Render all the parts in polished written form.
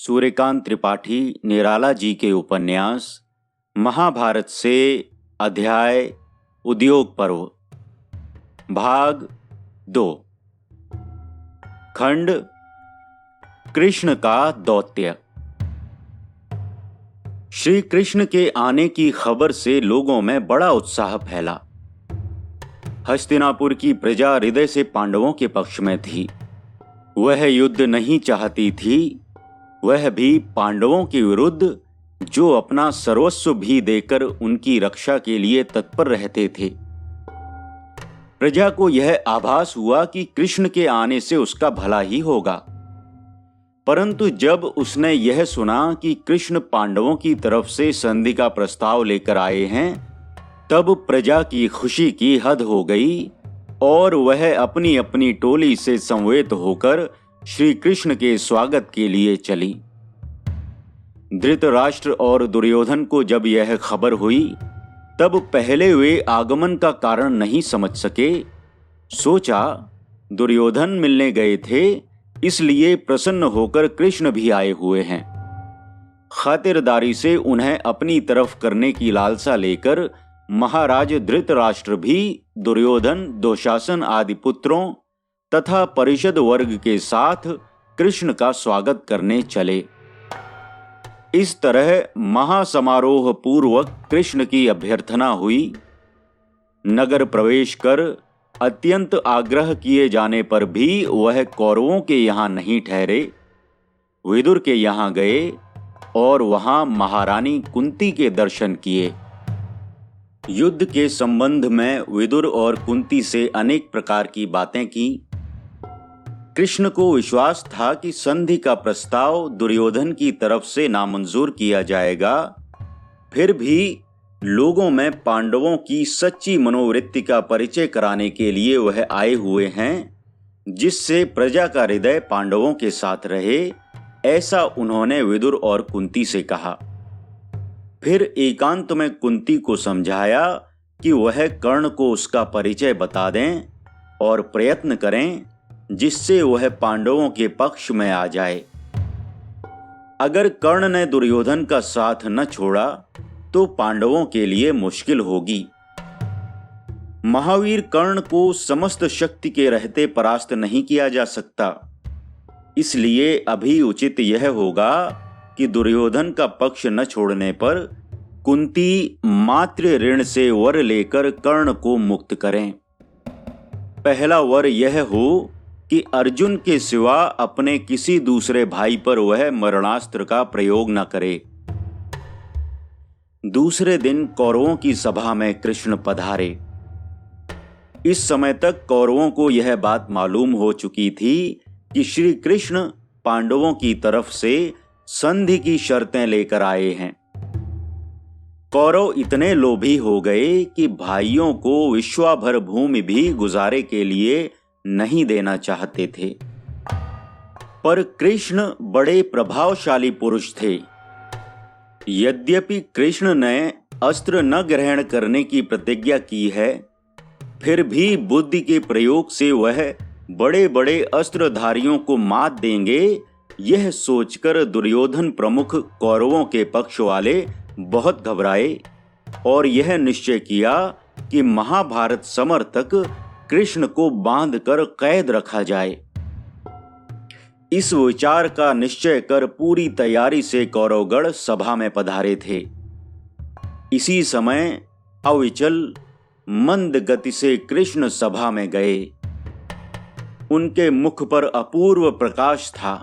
सूर्यकांत त्रिपाठी निराला जी के उपन्यास महाभारत से अध्याय उद्योग पर्व भाग 2 खंड कृष्ण का दौत्य। श्री कृष्ण के आने की खबर से लोगों में बड़ा उत्साह फैला। हस्तिनापुर की प्रजा हृदय से पांडवों के पक्ष में थी। वह युद्ध नहीं चाहती थी, वह भी पांडवों के विरुद्ध जो अपना सर्वस्व भी देकर उनकी रक्षा के लिए तत्पर रहते थे। प्रजा को यह आभास हुआ कि कृष्ण के आने से उसका भला ही होगा, परंतु जब उसने यह सुना कि कृष्ण पांडवों की तरफ से संधि का प्रस्ताव लेकर आए हैं, तब प्रजा की खुशी की हद हो गई और वह अपनी अपनी टोली से समवेत होकर श्री कृष्ण के स्वागत के लिए चली। धृतराष्ट्र और दुर्योधन को जब यह खबर हुई, तब पहले वे आगमन का कारण नहीं समझ सके। सोचा दुर्योधन मिलने गए थे, इसलिए प्रसन्न होकर कृष्ण भी आए हुए हैं। खातिरदारी से उन्हें अपनी तरफ करने की लालसा लेकर महाराज धृतराष्ट्र भी दुर्योधन, दुशासन आदि पुत्रों तथा परिषद वर्ग के साथ कृष्ण का स्वागत करने चले। इस तरह महासमारोह पूर्वक कृष्ण की अभ्यर्थना हुई। नगर प्रवेश कर अत्यंत आग्रह किए जाने पर भी वह कौरवों के यहाँ नहीं ठहरे, विदुर के यहाँ गए और वहां महारानी कुंती के दर्शन किए। युद्ध के संबंध में विदुर और कुंती से अनेक प्रकार की बातें की। कृष्ण को विश्वास था कि संधि का प्रस्ताव दुर्योधन की तरफ से नामंजूर किया जाएगा, फिर भी लोगों में पांडवों की सच्ची मनोवृत्ति का परिचय कराने के लिए वह आए हुए हैं, जिससे प्रजा का हृदय पांडवों के साथ रहे, ऐसा उन्होंने विदुर और कुंती से कहा। फिर एकांत में कुंती को समझाया कि वह कर्ण को उसका परिचय बता दें और प्रयत्न करें जिससे वह पांडवों के पक्ष में आ जाए। अगर कर्ण ने दुर्योधन का साथ न छोड़ा तो पांडवों के लिए मुश्किल होगी। महावीर कर्ण को समस्त शक्ति के रहते परास्त नहीं किया जा सकता, इसलिए अभी उचित यह होगा कि दुर्योधन का पक्ष न छोड़ने पर कुंती मातृ ऋण से वर लेकर कर्ण को मुक्त करें। पहला वर यह हो कि अर्जुन के सिवा अपने किसी दूसरे भाई पर वह मरणास्त्र का प्रयोग न करे। दूसरे दिन कौरवों की सभा में कृष्ण पधारे। इस समय तक कौरवों को यह बात मालूम हो चुकी थी कि श्री कृष्ण पांडवों की तरफ से संधि की शर्तें लेकर आए हैं। कौरव इतने लोभी हो गए कि भाइयों को विश्वाभर भूमि भी गुजारे के लिए नहीं देना चाहते थे, पर कृष्ण बड़े प्रभावशाली पुरुष थे। यद्यपि कृष्ण ने अस्त्र न ग्रहण करने की प्रतिज्ञा की है, फिर भी बुद्धि के प्रयोग से वह बड़े बड़े अस्त्रधारियों को मात देंगे, यह सोचकर दुर्योधन प्रमुख कौरवों के पक्ष वाले बहुत घबराए और यह निश्चय किया कि महाभारत समर तक कृष्ण को बांधकर कैद रखा जाए। इस विचार का निश्चय कर पूरी तैयारी से कौरवगण सभा में पधारे थे। इसी समय अविचल मंद गति से कृष्ण सभा में गए। उनके मुख पर अपूर्व प्रकाश था।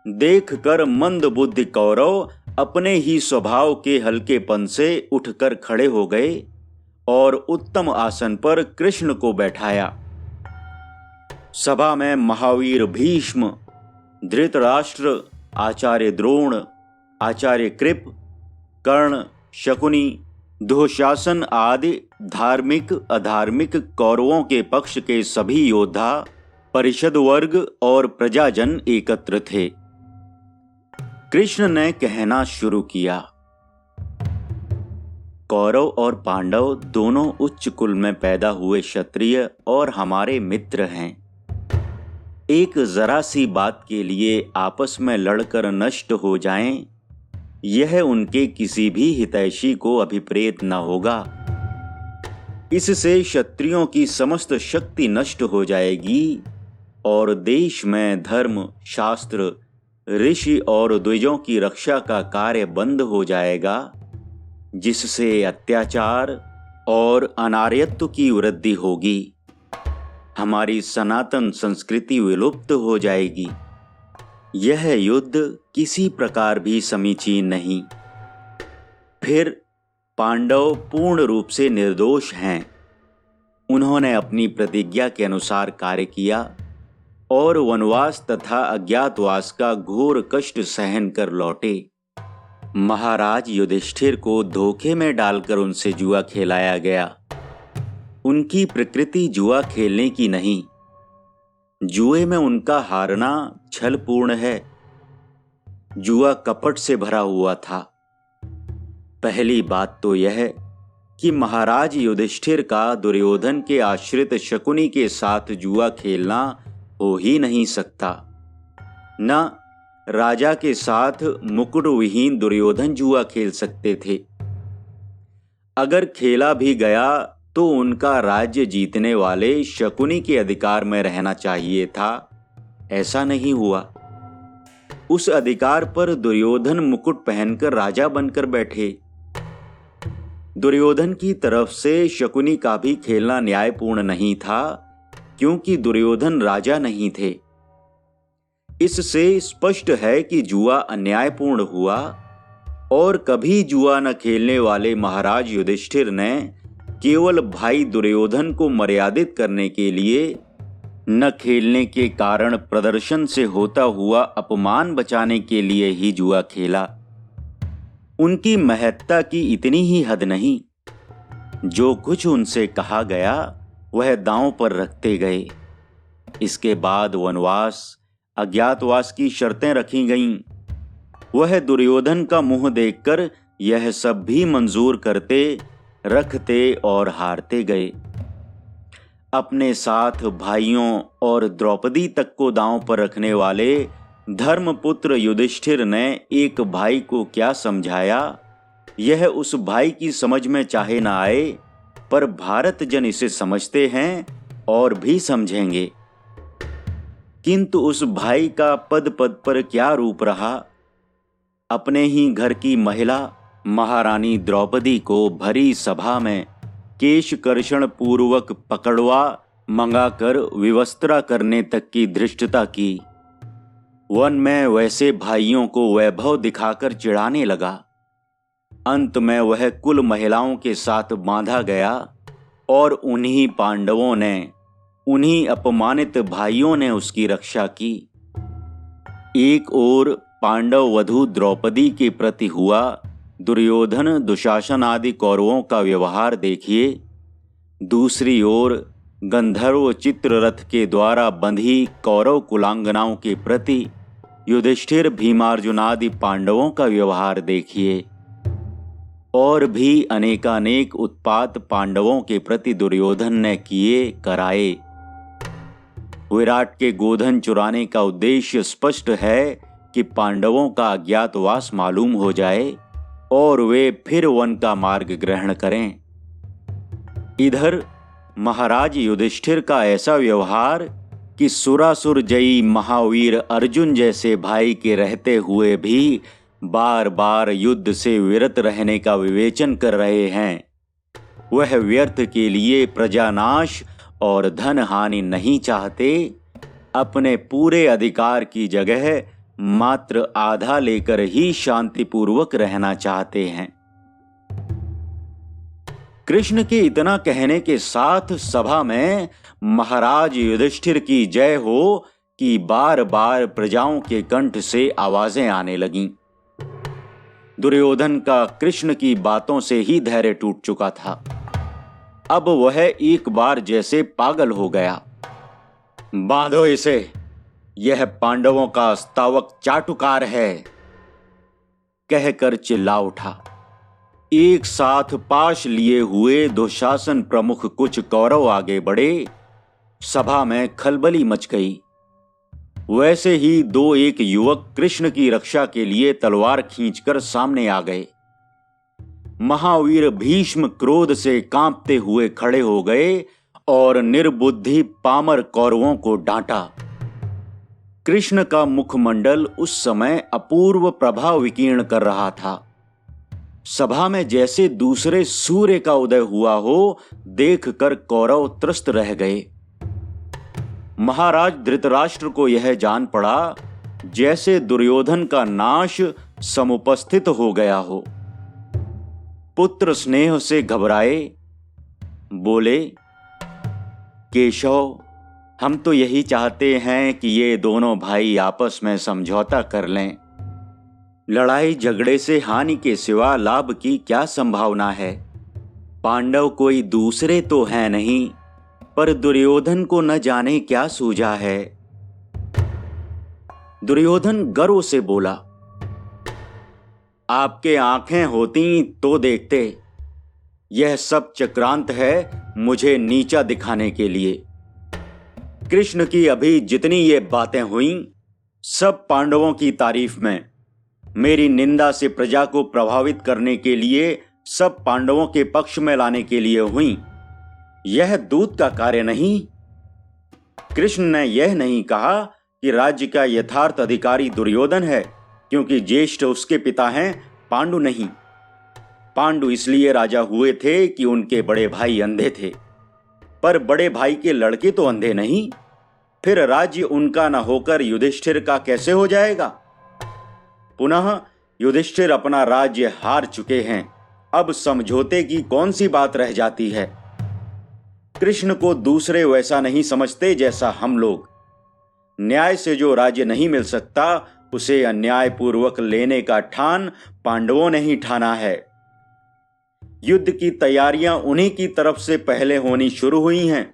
देखकर मंद बुद्धि कौरव अपने ही स्वभाव के हल्केपन से उठकर खड़े हो गए और उत्तम आसन पर कृष्ण को बैठाया। सभा में महावीर भीष्म, धृतराष्ट्र, आचार्य द्रोण, आचार्य कृप, कर्ण, शकुनी, दुशासन आदि धार्मिक अधार्मिक कौरवों के पक्ष के सभी योद्धा, परिषद वर्ग और प्रजाजन एकत्र थे। कृष्ण ने कहना शुरू किया, कौरव और पांडव दोनों उच्च कुल में पैदा हुए क्षत्रिय और हमारे मित्र हैं। एक जरा सी बात के लिए आपस में लड़कर नष्ट हो जाएं, यह उनके किसी भी हितैषी को अभिप्रेत न होगा। इससे क्षत्रियों की समस्त शक्ति नष्ट हो जाएगी और देश में धर्म, शास्त्र, ऋषि और द्विजों की रक्षा का कार्य बंद हो जाएगा, जिससे अत्याचार और अनार्यत्व की वृद्धि होगी। हमारी सनातन संस्कृति विलुप्त हो जाएगी। यह युद्ध किसी प्रकार भी समीचीन नहीं। फिर पांडव पूर्ण रूप से निर्दोष हैं। उन्होंने अपनी प्रतिज्ञा के अनुसार कार्य किया और वनवास तथा अज्ञातवास का घोर कष्ट सहन कर लौटे। महाराज युधिष्ठिर को धोखे में डालकर उनसे जुआ खेलाया गया। उनकी प्रकृति जुआ खेलने की नहीं। जुए में उनका हारना छलपूर्ण है। जुआ कपट से भरा हुआ था। पहली बात तो यह कि महाराज युधिष्ठिर का दुर्योधन के आश्रित शकुनी के साथ जुआ खेलना हो ही नहीं सकता। न राजा के साथ मुकुट विहीन दुर्योधन जुआ खेल सकते थे। अगर खेला भी गया तो उनका राज्य जीतने वाले शकुनी के अधिकार में रहना चाहिए था। ऐसा नहीं हुआ। उस अधिकार पर दुर्योधन मुकुट पहनकर राजा बनकर बैठे। दुर्योधन की तरफ से शकुनी का भी खेलना न्यायपूर्ण नहीं था, क्योंकि दुर्योधन राजा नहीं थे। इससे स्पष्ट है कि जुआ अन्यायपूर्ण हुआ और कभी जुआ न खेलने वाले महाराज युधिष्ठिर ने केवल भाई दुर्योधन को मर्यादित करने के लिए, न खेलने के कारण प्रदर्शन से होता हुआ अपमान बचाने के लिए ही जुआ खेला। उनकी महत्ता की इतनी ही हद नहीं। जो कुछ उनसे कहा गया वह दांव पर रखते गए। इसके बाद वनवास, अज्ञातवास की शर्तें रखी गईं। वह दुर्योधन का मुंह देखकर यह सब भी मंजूर करते, रखते और हारते गए। अपने साथ भाइयों और द्रौपदी तक को दांव पर रखने वाले धर्मपुत्र युधिष्ठिर ने एक भाई को क्या समझाया, यह उस भाई की समझ में चाहे ना आए, पर भारत जन इसे समझते हैं और भी समझेंगे। किंतु उस भाई का पद पद पर क्या रूप रहा। अपने ही घर की महिला महारानी द्रौपदी को भरी सभा में केश कर्षण पूर्वक पकड़वा मंगाकर विवस्त्रा करने तक की धृष्टता की। वन में वैसे भाइयों को वैभव दिखाकर चिढ़ाने लगा। अंत में वह कुल महिलाओं के साथ बांधा गया और उन्हीं पांडवों ने, उन्हीं अपमानित भाइयों ने उसकी रक्षा की। एक ओर पांडव वधू द्रौपदी के प्रति हुआ दुर्योधन, दुशासन आदि कौरवों का व्यवहार देखिए। दूसरी ओर गंधर्व चित्ररथ के द्वारा बंधी कौरव कुलांगनाओं के प्रति युधिष्ठिर, भीमार्जुन आदि पांडवों का व्यवहार देखिए। और भी अनेकानेक उत्पात पांडवों के प्रति दुर्योधन ने किए कराए। विराट के गोधन चुराने का उद्देश्य स्पष्ट है कि पांडवों का अज्ञातवास मालूम हो जाए और वे फिर वन का मार्ग ग्रहण करें। इधर महाराज युधिष्ठिर का ऐसा व्यवहार कि सुरासुर जयी महावीर अर्जुन जैसे भाई के रहते हुए भी बार बार युद्ध से विरत रहने का विवेचन कर रहे हैं। वह व्यर्थ के लिए प्रजानाश और धन हानि नहीं चाहते। अपने पूरे अधिकार की जगह मात्र आधा लेकर ही शांतिपूर्वक रहना चाहते हैं। कृष्ण के इतना कहने के साथ सभा में महाराज युधिष्ठिर की जय हो कि बार बार प्रजाओं के कंठ से आवाजें आने लगीं। दुर्योधन का कृष्ण की बातों से ही धैर्य टूट चुका था। अब वह एक बार जैसे पागल हो गया। बांधो इसे, यह पांडवों का अस्तावक चाटुकार है, कहकर चिल्ला उठा। एक साथ पाश लिए हुए दुशासन प्रमुख कुछ कौरव आगे बढ़े। सभा में खलबली मच गई। वैसे ही दो एक युवक कृष्ण की रक्षा के लिए तलवार खींचकर सामने आ गए। महावीर भीष्म क्रोध से कांपते हुए खड़े हो गए और निर्बुद्धि पामर कौरवों को डांटा। कृष्ण का मुखमंडल उस समय अपूर्व प्रभाव विकीर्ण कर रहा था। सभा में जैसे दूसरे सूर्य का उदय हुआ हो, देखकर कौरव त्रस्त रह गए। महाराज धृतराष्ट्र को यह जान पड़ा जैसे दुर्योधन का नाश समुपस्थित हो गया हो। पुत्र स्नेह से घबराए बोले, केशव, हम तो यही चाहते हैं कि ये दोनों भाई आपस में समझौता कर लें। लड़ाई झगड़े से हानि के सिवा लाभ की क्या संभावना है। पांडव कोई दूसरे तो हैं नहीं, पर दुर्योधन को न जाने क्या सूझा है। दुर्योधन गर्व से बोला, आपके आंखें होती तो देखते। यह सब चक्रांत है मुझे नीचा दिखाने के लिए। कृष्ण की अभी जितनी ये बातें हुईं, सब पांडवों की तारीफ में, मेरी निंदा से प्रजा को प्रभावित करने के लिए, सब पांडवों के पक्ष में लाने के लिए हुईं। यह दूत का कार्य नहीं। कृष्ण ने यह नहीं कहा कि राज्य का यथार्थ अधिकारी दुर्योधन है, क्योंकि ज्येष्ठ उसके पिता हैं, पांडु नहीं। पांडु इसलिए राजा हुए थे कि उनके बड़े भाई अंधे थे, पर बड़े भाई के लड़के तो अंधे नहीं। फिर राज्य उनका न होकर युधिष्ठिर का कैसे हो जाएगा। पुनः युधिष्ठिर अपना राज्य हार चुके हैं, अब समझौते की कौन सी बात रह जाती है। कृष्ण को दूसरे वैसा नहीं समझते जैसा हम लोग। न्याय से जो राज्य नहीं मिल सकता, उसे अन्यायपूर्वक लेने का ठान पांडवों ने ही ठाना है। युद्ध की तैयारियां उन्हीं की तरफ से पहले होनी शुरू हुई हैं।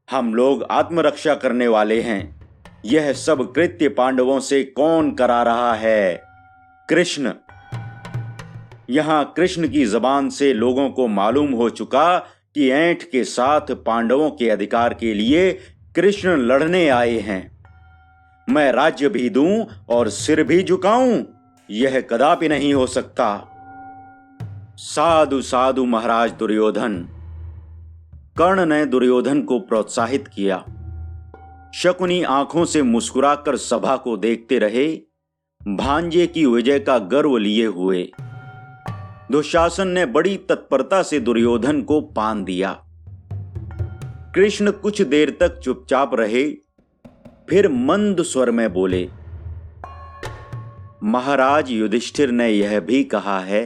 हम लोग आत्मरक्षा करने वाले हैं। यह सब कृत्य पांडवों से कौन करा रहा है? कृष्ण। यहां कृष्ण की जबान से लोगों को मालूम हो चुका कि ऐंठ के साथ पांडवों के अधिकार के लिए कृष्ण लड़ने आए हैं। मैं राज्य भी दूं और सिर भी झुकाऊं, यह कदापि नहीं हो सकता। साधु साधु महाराज दुर्योधन। कर्ण ने दुर्योधन को प्रोत्साहित किया। शकुनी आंखों से मुस्कुराकर सभा को देखते रहे, भांजे की विजय का गर्व लिए हुए। दुशासन ने बड़ी तत्परता से दुर्योधन को पान दिया। कृष्ण कुछ देर तक चुपचाप रहे, फिर मंद स्वर में बोले, महाराज युधिष्ठिर ने यह भी कहा है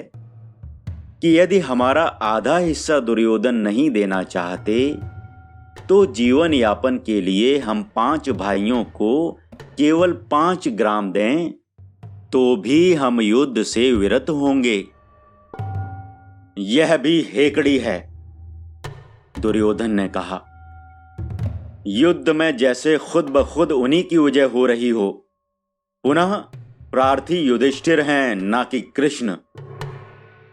कि यदि हमारा आधा हिस्सा दुर्योधन नहीं देना चाहते, तो जीवन यापन के लिए हम 5 भाइयों को केवल 5 ग्राम दें, तो भी हम युद्ध से विरत होंगे। यह भी हेकड़ी है, दुर्योधन ने कहा। युद्ध में जैसे खुद ब खुद उन्हीं की विजय हो रही हो। पुनः प्रार्थी युधिष्ठिर हैं, ना कि कृष्ण।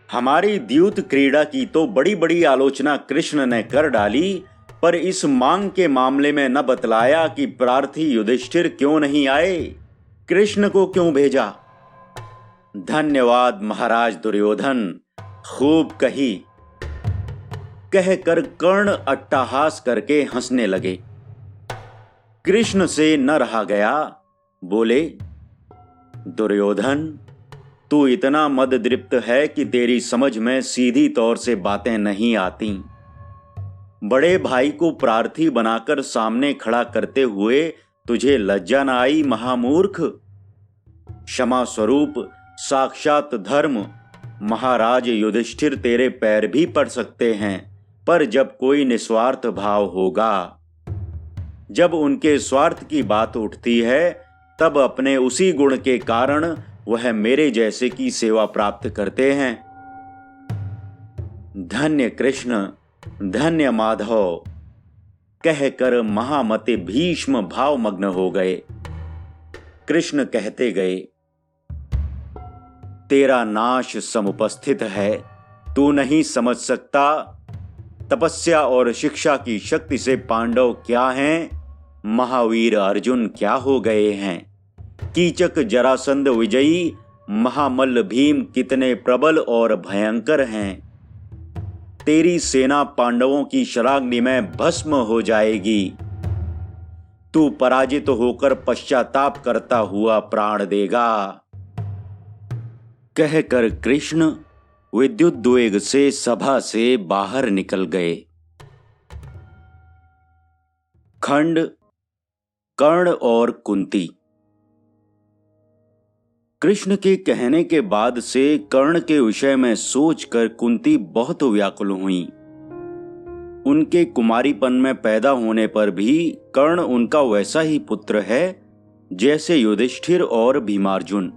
हमारी द्यूत क्रीड़ा की तो बड़ी बड़ी आलोचना कृष्ण ने कर डाली, पर इस मांग के मामले में न बतलाया कि प्रार्थी युधिष्ठिर क्यों नहीं आए, कृष्ण को क्यों भेजा। धन्यवाद महाराज दुर्योधन, खूब कही। कहकर कर्ण अट्टहास करके हंसने लगे। कृष्ण से न रहा गया, बोले, दुर्योधन, तू इतना मददृप्त है कि तेरी समझ में सीधी तौर से बातें नहीं आती। बड़े भाई को प्रार्थी बनाकर सामने खड़ा करते हुए तुझे लज्जा न आई, महामूर्ख। क्षमा स्वरूप साक्षात धर्म महाराज युधिष्ठिर तेरे पैर भी पड़ सकते हैं, पर जब कोई निस्वार्थ भाव होगा, जब उनके स्वार्थ की बात उठती है, तब अपने उसी गुण के कारण वह मेरे जैसे की सेवा प्राप्त करते हैं। धन्य कृष्ण, धन्य माधव, कहकर महामते भीष्म भावमग्न हो गए। कृष्ण कहते गए, तेरा नाश समुपस्थित है, तू नहीं समझ सकता। तपस्या और शिक्षा की शक्ति से पांडव क्या हैं, महावीर अर्जुन क्या हो गए हैं? कीचक जरासंध विजयी महामल्ल भीम कितने प्रबल और भयंकर हैं। तेरी सेना पांडवों की शराग्नि में भस्म हो जाएगी। तू पराजित होकर पश्चाताप करता हुआ प्राण देगा। कहकर कृष्ण विद्युद्वेग से सभा से बाहर निकल गए। खंड कर्ण और कुंती। कृष्ण के कहने के बाद से कर्ण के विषय में सोचकर कुंती बहुत व्याकुल हुई। उनके कुमारीपन में पैदा होने पर भी कर्ण उनका वैसा ही पुत्र है जैसे युधिष्ठिर और भीमार्जुन।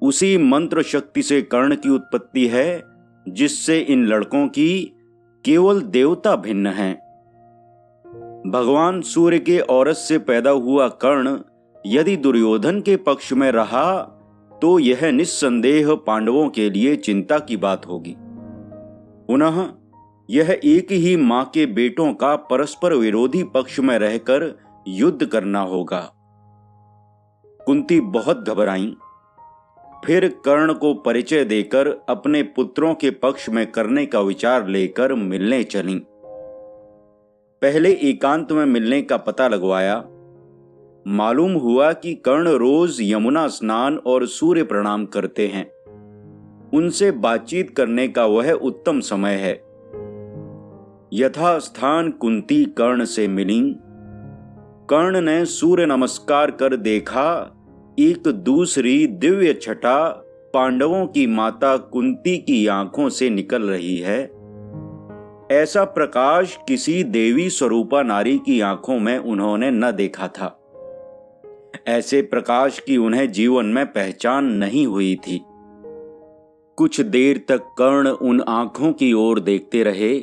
उसी मंत्र शक्ति से कर्ण की उत्पत्ति है जिससे इन लड़कों की केवल देवता भिन्न हैं। भगवान सूर्य के औरस से पैदा हुआ कर्ण यदि दुर्योधन के पक्ष में रहा तो यह निस्संदेह पांडवों के लिए चिंता की बात होगी। पुनः यह एक ही मां के बेटों का परस्पर विरोधी पक्ष में रहकर युद्ध करना होगा। कुंती बहुत घबराई। फिर कर्ण को परिचय देकर अपने पुत्रों के पक्ष में करने का विचार लेकर मिलने चलीं। पहले एकांत में मिलने का पता लगवाया। मालूम हुआ कि कर्ण रोज यमुना स्नान और सूर्य प्रणाम करते हैं। उनसे बातचीत करने का वह उत्तम समय है। यथास्थान कुंती कर्ण से मिली। कर्ण ने सूर्य नमस्कार कर देखा एक दूसरी दिव्य छटा पांडवों की माता कुंती की आंखों से निकल रही है। ऐसा प्रकाश किसी देवी स्वरूपा नारी की आंखों में उन्होंने न देखा था। ऐसे प्रकाश की उन्हें जीवन में पहचान नहीं हुई थी। कुछ देर तक कर्ण उन आंखों की ओर देखते रहे।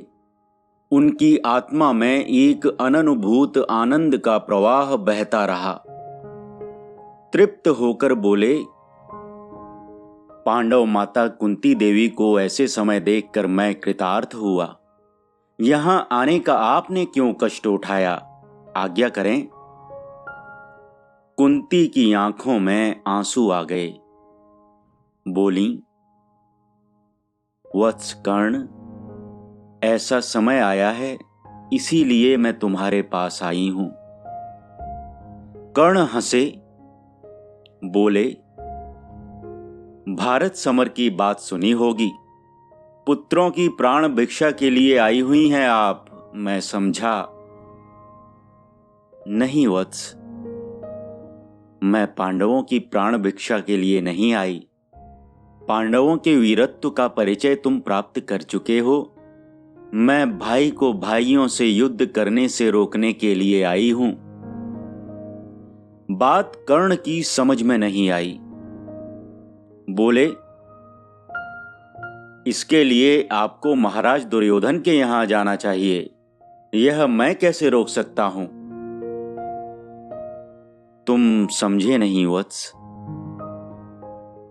उनकी आत्मा में एक अननुभूत आनंद का प्रवाह बहता रहा। तृप्त होकर बोले, पांडव माता कुंती देवी को ऐसे समय देखकर मैं कृतार्थ हुआ। यहां आने का आपने क्यों कष्ट उठाया? आज्ञा करें। कुंती की आंखों में आंसू आ गए। बोली, वत्स कर्ण, ऐसा समय आया है इसीलिए मैं तुम्हारे पास आई हूं। कर्ण हंसे। बोले, भारत समर की बात सुनी होगी। पुत्रों की प्राण भिक्षा के लिए आई हुई हैं आप, मैं समझा। नहीं वत्स, मैं पांडवों की प्राण भिक्षा के लिए नहीं आई। पांडवों के वीरत्व का परिचय तुम प्राप्त कर चुके हो। मैं भाई को भाइयों से युद्ध करने से रोकने के लिए आई हूं। बात कर्ण की समझ में नहीं आई। बोले, इसके लिए आपको महाराज दुर्योधन के यहां जाना चाहिए। यह मैं कैसे रोक सकता हूं? तुम समझे नहीं वत्स।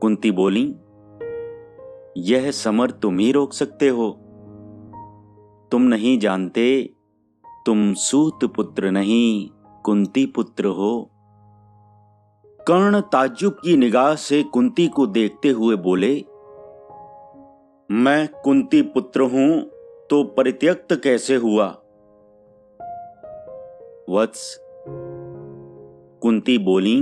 कुंती बोली, यह समर तुम ही रोक सकते हो। तुम नहीं जानते, तुम सूत पुत्र नहीं कुंती पुत्र हो। कर्ण ताज्जुब की निगाह से कुंती को देखते हुए बोले, मैं कुंती पुत्र हूं तो परित्यक्त कैसे हुआ? वत्स, कुंती बोली।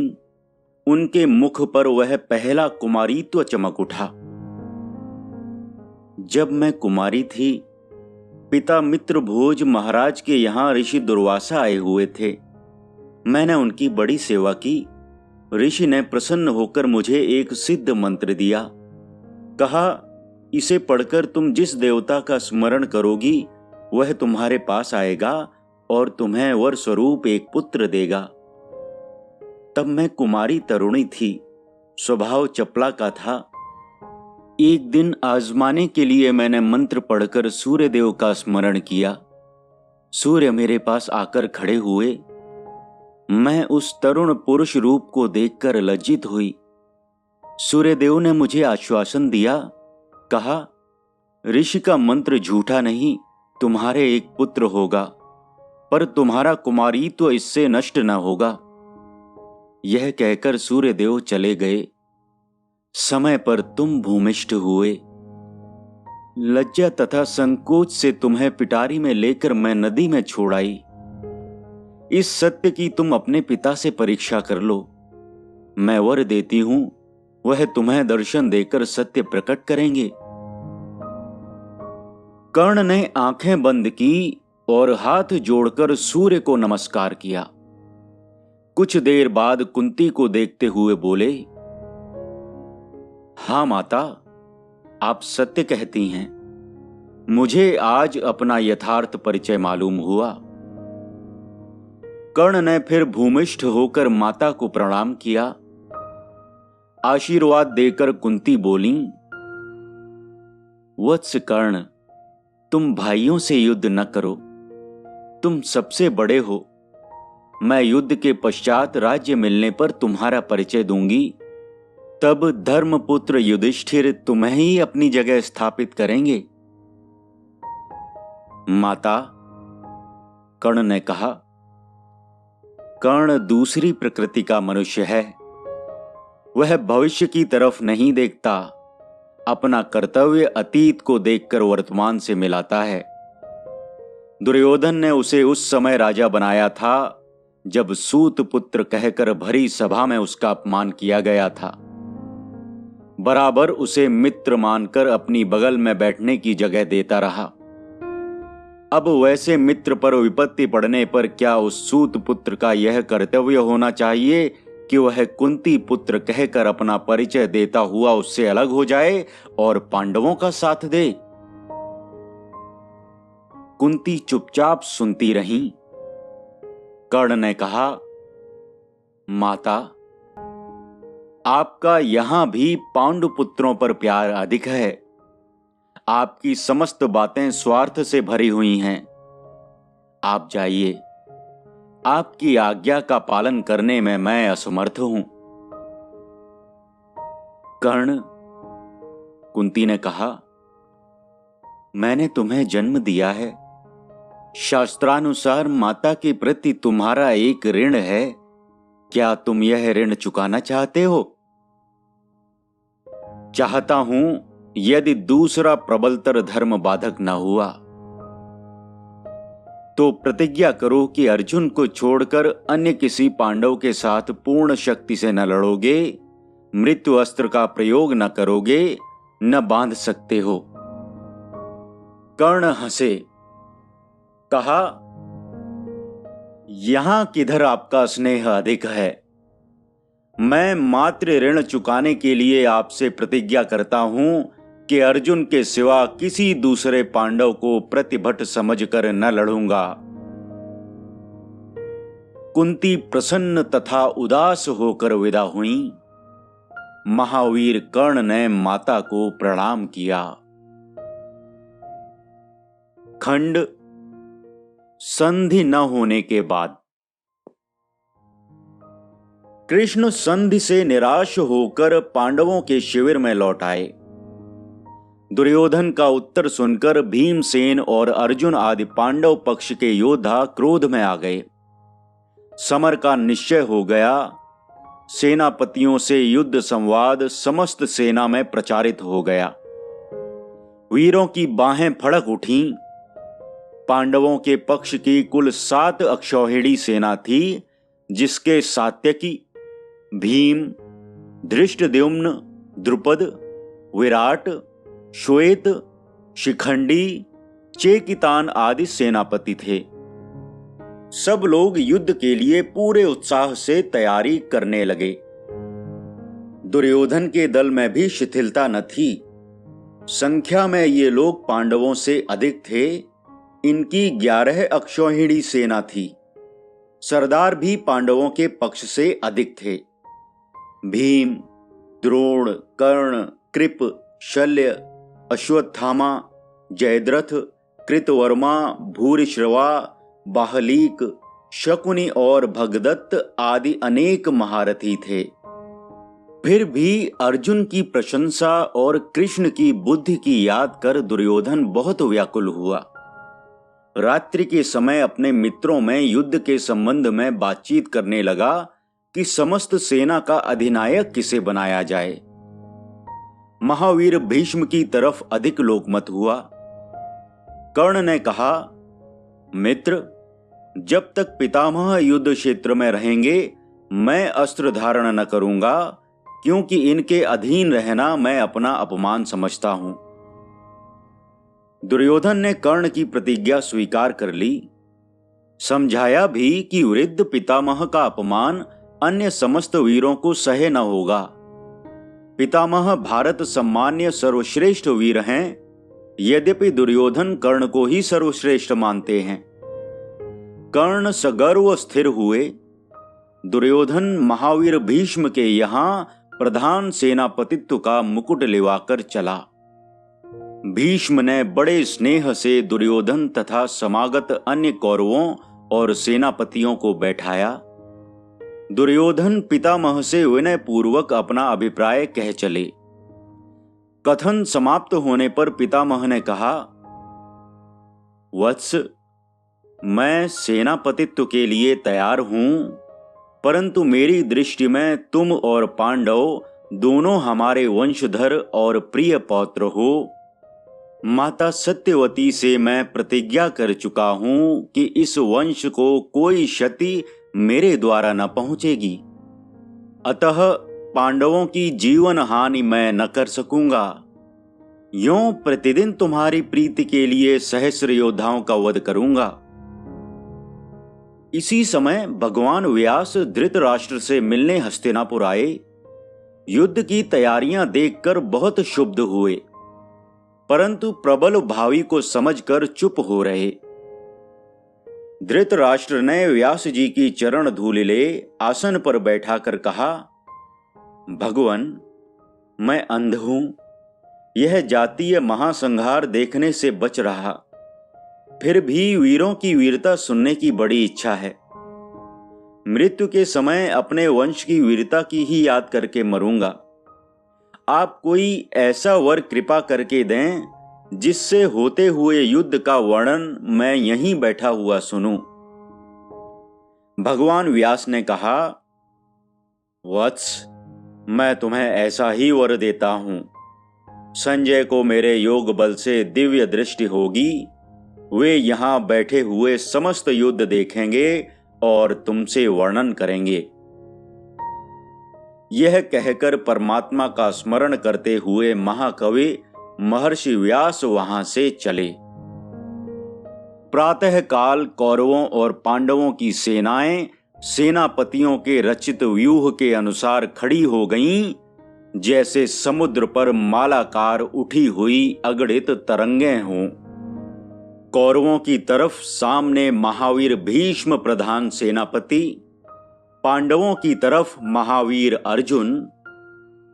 उनके मुख पर वह पहला कुमारीत्व चमक उठा। जब मैं कुमारी थी, पिता मित्रभोज महाराज के यहां ऋषि दुर्वासा आए हुए थे। मैंने उनकी बड़ी सेवा की। ऋषि ने प्रसन्न होकर मुझे एक सिद्ध मंत्र दिया। कहा, इसे पढ़कर तुम जिस देवता का स्मरण करोगी वह तुम्हारे पास आएगा और तुम्हें वर स्वरूप एक पुत्र देगा। तब मैं कुमारी तरुणी थी, स्वभाव चपला का था। एक दिन आजमाने के लिए मैंने मंत्र पढ़कर सूर्यदेव का स्मरण किया। सूर्य मेरे पास आकर खड़े हुए। मैं उस तरुण पुरुष रूप को देखकर लज्जित हुई। सूर्यदेव ने मुझे आश्वासन दिया। कहा, ऋषि का मंत्र झूठा नहीं, तुम्हारे एक पुत्र होगा। पर तुम्हारा कुमारीत्व इससे नष्ट न होगा। यह कहकर सूर्यदेव चले गए। समय पर तुम भूमिष्ठ हुए। लज्जा तथा संकोच से तुम्हें पिटारी में लेकर मैं नदी में छोड़ आई। इस सत्य की तुम अपने पिता से परीक्षा कर लो। मैं वर देती हूं, वह तुम्हें दर्शन देकर सत्य प्रकट करेंगे। कर्ण ने आंखें बंद की और हाथ जोड़कर सूर्य को नमस्कार किया। कुछ देर बाद कुंती को देखते हुए बोले, हां माता, आप सत्य कहती हैं। मुझे आज अपना यथार्थ परिचय मालूम हुआ। कर्ण ने फिर भूमिष्ठ होकर माता को प्रणाम किया। आशीर्वाद देकर कुंती बोली, वत्स कर्ण, तुम भाइयों से युद्ध न करो। तुम सबसे बड़े हो। मैं युद्ध के पश्चात राज्य मिलने पर तुम्हारा परिचय दूंगी। तब धर्मपुत्र युधिष्ठिर तुम्हें ही अपनी जगह स्थापित करेंगे। माता, कर्ण ने कहा, कर्ण दूसरी प्रकृति का मनुष्य है। वह भविष्य की तरफ नहीं देखता, अपना कर्तव्य अतीत को देखकर वर्तमान से मिलाता है। दुर्योधन ने उसे उस समय राजा बनाया था जब सूत पुत्र कहकर भरी सभा में उसका अपमान किया गया था। बराबर उसे मित्र मानकर अपनी बगल में बैठने की जगह देता रहा। अब वैसे मित्र पर विपत्ति पड़ने पर क्या उस सूत पुत्र का यह कर्तव्य होना चाहिए कि वह कुंती पुत्र कहकर अपना परिचय देता हुआ उससे अलग हो जाए और पांडवों का साथ दे? कुंती चुपचाप सुनती रही। कर्ण ने कहा, माता, आपका यहां भी पांडुपुत्रों पर प्यार अधिक है। आपकी समस्त बातें स्वार्थ से भरी हुई हैं। आप जाइए। आपकी आज्ञा का पालन करने में मैं असमर्थ हूं। कर्ण, कुंती ने कहा, मैंने तुम्हें जन्म दिया है। शास्त्रानुसार माता के प्रति तुम्हारा एक ऋण है। क्या तुम यह ऋण चुकाना चाहते हो? चाहता हूं, यदि दूसरा प्रबलतर धर्म बाधक न हुआ तो प्रतिज्ञा करो कि अर्जुन को छोड़कर अन्य किसी पांडव के साथ पूर्ण शक्ति से न लड़ोगे, मृत्यु अस्त्र का प्रयोग न करोगे, न बांध सकते हो। कर्ण हंसे। कहा, यहां किधर आपका स्नेह अधिक है। मैं मात्र ऋण चुकाने के लिए आपसे प्रतिज्ञा करता हूं कि अर्जुन के सिवा किसी दूसरे पांडव को प्रतिभट समझकर न लड़ूंगा। कुंती प्रसन्न तथा उदास होकर विदा हुई। महावीर कर्ण ने माता को प्रणाम किया। खंड संधि न होने के बाद। कृष्ण संधि से निराश होकर पांडवों के शिविर में लौट आए। दुर्योधन का उत्तर सुनकर भीमसेन और अर्जुन आदि पांडव पक्ष के योद्धा क्रोध में आ गए। समर का निश्चय हो गया। सेनापतियों से युद्ध संवाद समस्त सेना में प्रचारित हो गया। वीरों की बाहें फड़क उठीं। पांडवों के पक्ष की कुल 7 अक्षौहिणी सेना थी, जिसके सात्यकी, भीम, धृष्टद्युम्न, द्रुपद, विराट, श्वेत, शिखंडी, चेकितान आदि सेनापति थे। सब लोग युद्ध के लिए पूरे उत्साह से तैयारी करने लगे। दुर्योधन के दल में भी शिथिलता न थी। संख्या में ये लोग पांडवों से अधिक थे। इनकी 11 अक्षौहिणी सेना थी। सरदार भी पांडवों के पक्ष से अधिक थे। भीम, द्रोण, कर्ण, कृप, शल्य, अश्वत्थामा, जयद्रथ, कृतवर्मा, भूरिश्रवा, बाहलीक, शकुनि और भगदत्त आदि अनेक महारथी थे। फिर भी अर्जुन की प्रशंसा और कृष्ण की बुद्धि की याद कर दुर्योधन बहुत व्याकुल हुआ। रात्रि के समय अपने मित्रों में युद्ध के संबंध में बातचीत करने लगा कि समस्त सेना का अधिनायक किसे बनाया जाए। महावीर भीष्म की तरफ अधिक लोकमत हुआ। कर्ण ने कहा, मित्र, जब तक पितामह युद्ध क्षेत्र में रहेंगे मैं अस्त्र धारण न करूंगा, क्योंकि इनके अधीन रहना मैं अपना अपमान समझता हूं। दुर्योधन ने कर्ण की प्रतिज्ञा स्वीकार कर ली। समझाया भी कि वृद्ध पितामह का अपमान अन्य समस्त वीरों को सहे न होगा। पितामह भारत सम्मान्य सर्वश्रेष्ठ वीर हैं, यद्यपि दुर्योधन कर्ण को ही सर्वश्रेष्ठ मानते हैं। कर्ण सगर्व स्थिर हुए। दुर्योधन महावीर भीष्म के यहां प्रधान सेनापतित्व का मुकुट लिवाकर चला। भीष्म ने बड़े स्नेह से दुर्योधन तथा समागत अन्य कौरवों और सेनापतियों को बैठाया। दुर्योधन पितामह से विनय पूर्वक अपना अभिप्राय कह चले। कथन समाप्त होने पर पितामह ने कहा, वत्स, मैं सेनापतित्व के लिए तैयार हूं, परंतु मेरी दृष्टि में तुम और पांडव दोनों हमारे वंशधर और प्रिय पौत्र हो। माता सत्यवती से मैं प्रतिज्ञा कर चुका हूं कि इस वंश को कोई क्षति मेरे द्वारा न पहुंचेगी, अतः पांडवों की जीवन हानि मैं न कर सकूंगा। यों प्रतिदिन तुम्हारी प्रीति के लिए सहस्र योद्धाओं का वध करूंगा। इसी समय भगवान व्यास धृतराष्ट्र से मिलने हस्तिनापुर आए। युद्ध की तैयारियां देखकर बहुत क्षुब्ध हुए, परंतु प्रबल भावी को समझकर चुप हो रहे। धृतराष्ट्र ने व्यास जी की चरण धूलि ले आसन पर बैठाकर कहा, भगवन, मैं अंध हूं, यह जातीय महासंहार देखने से बच रहा, फिर भी वीरों की वीरता सुनने की बड़ी इच्छा है। मृत्यु के समय अपने वंश की वीरता की ही याद करके मरूंगा। आप कोई ऐसा वर कृपा करके दें जिससे होते हुए युद्ध का वर्णन मैं यहीं बैठा हुआ सुनूं। भगवान व्यास ने कहा, वत्स, मैं तुम्हें ऐसा ही वर देता हूं। संजय को मेरे योग बल से दिव्य दृष्टि होगी। वे यहां बैठे हुए समस्त युद्ध देखेंगे और तुमसे वर्णन करेंगे। यह कहकर परमात्मा का स्मरण करते हुए महाकवि महर्षि व्यास वहां से चले। प्रातः काल कौरवों और पांडवों की सेनाएं सेनापतियों के रचित व्यूह के अनुसार खड़ी हो गईं, जैसे समुद्र पर मालाकार उठी हुई अगणित तरंगें हों। कौरवों की तरफ सामने महावीर भीष्म प्रधान सेनापति, पांडवों की तरफ महावीर अर्जुन।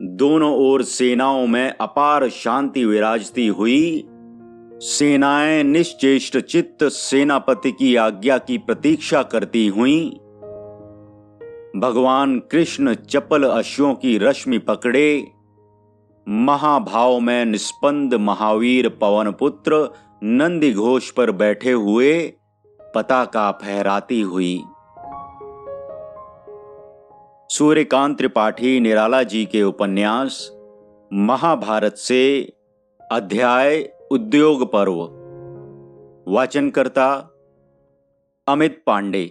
दोनों ओर सेनाओं में अपार शांति विराजती हुई। सेनाएं निश्चेष्ट चित्त सेनापति की आज्ञा की प्रतीक्षा करती हुईं। भगवान कृष्ण चपल अश्वों की रश्मि पकड़े महाभाव में निस्पंद महावीर पवनपुत्र नंदी घोष पर बैठे हुए पताका फहराती हुई। सूर्यकांत त्रिपाठी निराला जी के उपन्यास महाभारत से अध्याय उद्योग पर्व। वाचनकर्ता अमित पांडे।